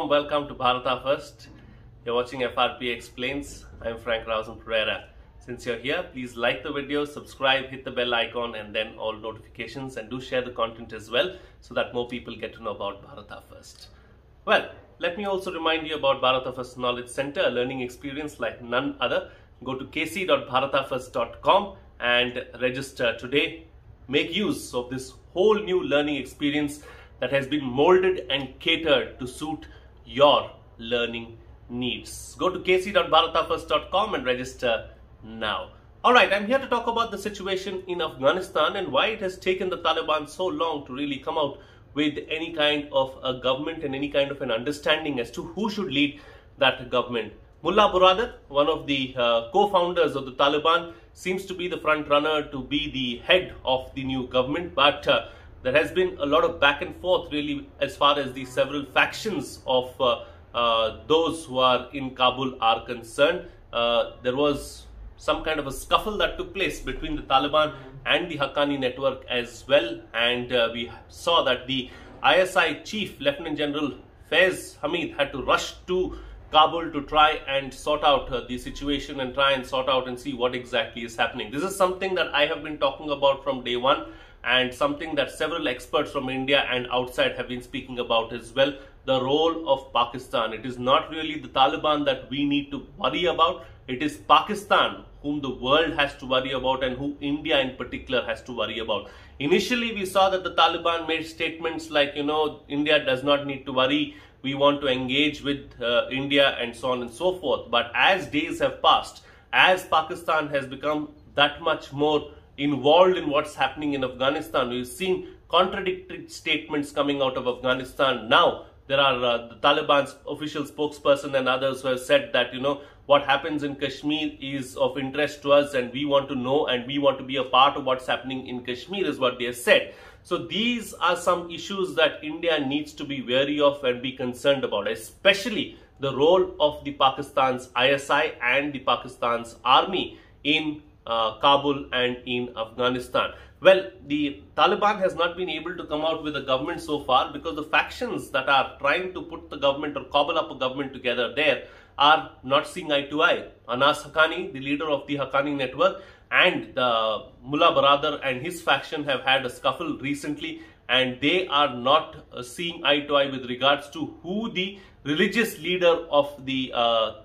warm welcome to Bharata First. You're watching FRP Explains. I'm frankrausanpereira. Since you're here, please like the video, subscribe, hit the bell icon and then all notifications, and do share the content as well so that more people get to know about Bharata First. Well, let me also remind you about Bharata First Knowledge Center, a learning experience like none other. Go to kc.bharatafirst.com and register today. Make use of this whole new learning experience that has been molded and catered to suit your learning needs. Go to kc.bharatafirst.com and register now. Alright, I'm here to talk about the situation in Afghanistan and why it has taken the Taliban so long to really come out with any kind of a government and any kind of an understanding as to who should lead that government. Mullah Baradar, one of the co-founders of the Taliban, seems to be the front runner to be the head of the new government, but there has been a lot of back and forth really as far as the several factions of those who are in Kabul are concerned. There was some kind of a scuffle that took place between the Taliban and the Haqqani network as well, and we saw that the ISI chief, Lieutenant General Faiz Hamid, had to rush to Kabul to try and sort out the situation and try and sort out and see what exactly is happening. This is something that I have been talking about from day one, and something that several experts from India and outside have been speaking about as well. The role of Pakistan. It is not really the Taliban that we need to worry about. It is Pakistan whom the world has to worry about, and who India in particular has to worry about. Initially, we saw that the Taliban made statements like, India does not need to worry. We want to engage with India and so on and so forth. But as days have passed, as Pakistan has become that much more involved in what's happening in Afghanistan, we've seen contradictory statements coming out of Afghanistan. Now, there are the Taliban's official spokesperson and others who have said that, what happens in Kashmir is of interest to us and we want to know and we want to be a part of what's happening in Kashmir, is what they have said. So these are some issues that India needs to be wary of and be concerned about, especially the role of the Pakistan's ISI and the Pakistan's army in Kabul and in Afghanistan. Well, the Taliban has not been able to come out with a government so far because the factions that are trying to put the government or cobble up a government together there are not seeing eye to eye. Anas Haqqani, the leader of the Haqqani network, and the Mullah Baradar and his faction have had a scuffle recently, and they are not seeing eye to eye with regards to who the religious leader of the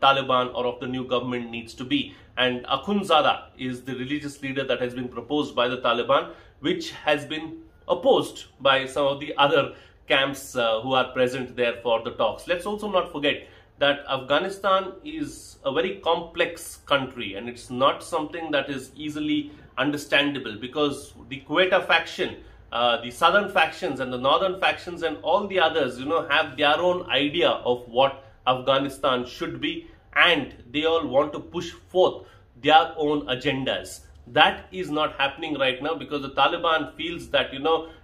Taliban or of the new government needs to be. And Akhundzada is the religious leader that has been proposed by the Taliban, which has been opposed by some of the other camps who are present there for the talks. Let's also not forget that Afghanistan is a very complex country, and it's not something that is easily understandable, because the Quetta faction, the southern factions and the northern factions and all the others, have their own idea of what Afghanistan should be, and they all want to push forth their own agendas. That is not happening right now because the Taliban feels that,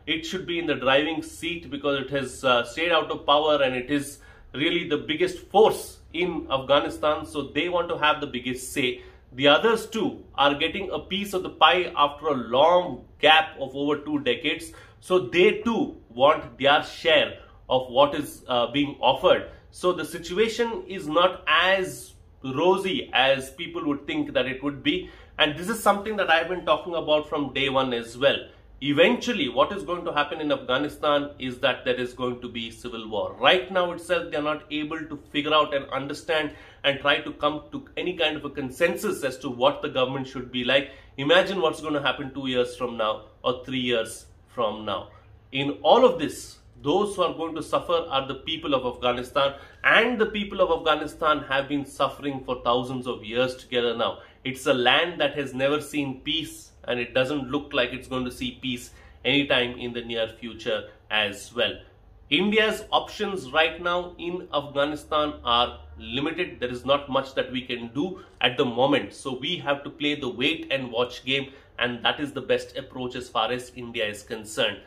it should be in the driving seat because it has stayed out of power and it is really the biggest force in Afghanistan, so they want to have the biggest say. The others too are getting a piece of the pie after a long gap of over 2 decades, so they too want their share of what is being offered. So the situation is not as rosy as people would think that it would be, and this is something that I've been talking about from day one as well. Eventually, what is going to happen in Afghanistan is that there is going to be civil war. Right now itself, they are not able to figure out and understand and try to come to any kind of a consensus as to what the government should be like. Imagine what's going to happen 2 years from now or 3 years from now. In all of this, those who are going to suffer are the people of Afghanistan, and the people of Afghanistan have been suffering for thousands of years together now. It's a land that has never seen peace, and it doesn't look like it's going to see peace anytime in the near future as well. India's options right now in Afghanistan are limited. There is not much that we can do at the moment. So we have to play the wait and watch game, and that is the best approach as far as India is concerned.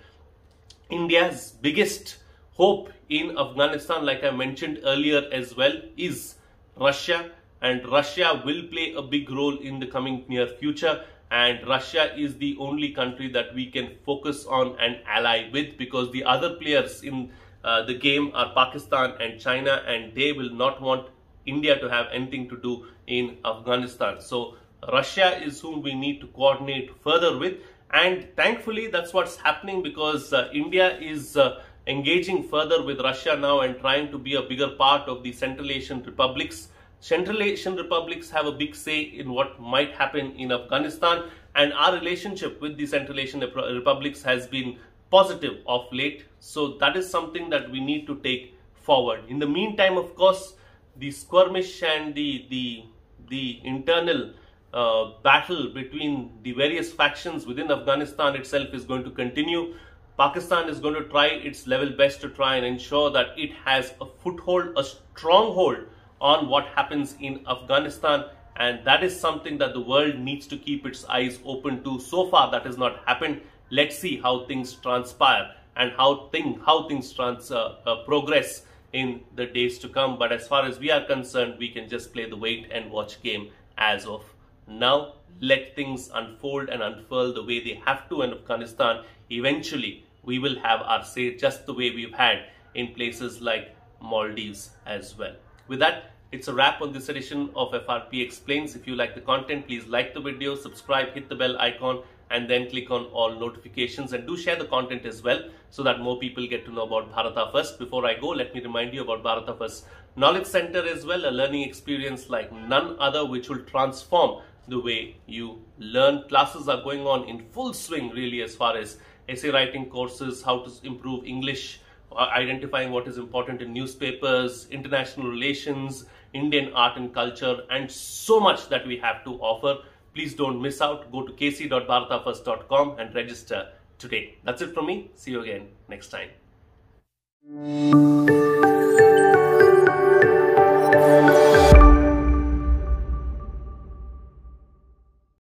India's biggest hope in Afghanistan, like I mentioned earlier as well, is Russia, and Russia will play a big role in the coming near future. And Russia is the only country that we can focus on and ally with, because the other players in the game are Pakistan and China, and they will not want India to have anything to do in Afghanistan. So Russia is whom we need to coordinate further with, and thankfully that's what's happening, because India is engaging further with Russia now and trying to be a bigger part of the Central Asian republics. Central Asian republics have a big say in what might happen in Afghanistan, and our relationship with the Central Asian republics has been positive of late. So that is something that we need to take forward. In the meantime, of course, the skirmish and the internal battle between the various factions within Afghanistan itself is going to continue. Pakistan is going to try its level best to try and ensure that it has a foothold, a stronghold on what happens in Afghanistan, and that is something that the world needs to keep its eyes open to. So far that has not happened. Let's see how things transpire and how things progress in the days to come. But as far as we are concerned, we can just play the wait and watch game as of now. Let things unfold and unfurl the way they have to in Afghanistan. Eventually we will have our say, just the way we've had in places like Maldives as well. With that, it's a wrap on this edition of FRP Explains. If you like the content, please like the video, subscribe, hit the bell icon, and then click on all notifications, and do share the content as well so that more people get to know about Bharata First. Before I go, let me remind you about Bharata First Knowledge Center as well, a learning experience like none other which will transform the way you learn. Classes are going on in full swing really, as far as essay writing courses, how to improve English, identifying what is important in newspapers, international relations, Indian art and culture, and so much that we have to offer. Please don't miss out. Go to kc.bharatafirst.com and register today. That's it from me. See you again next time.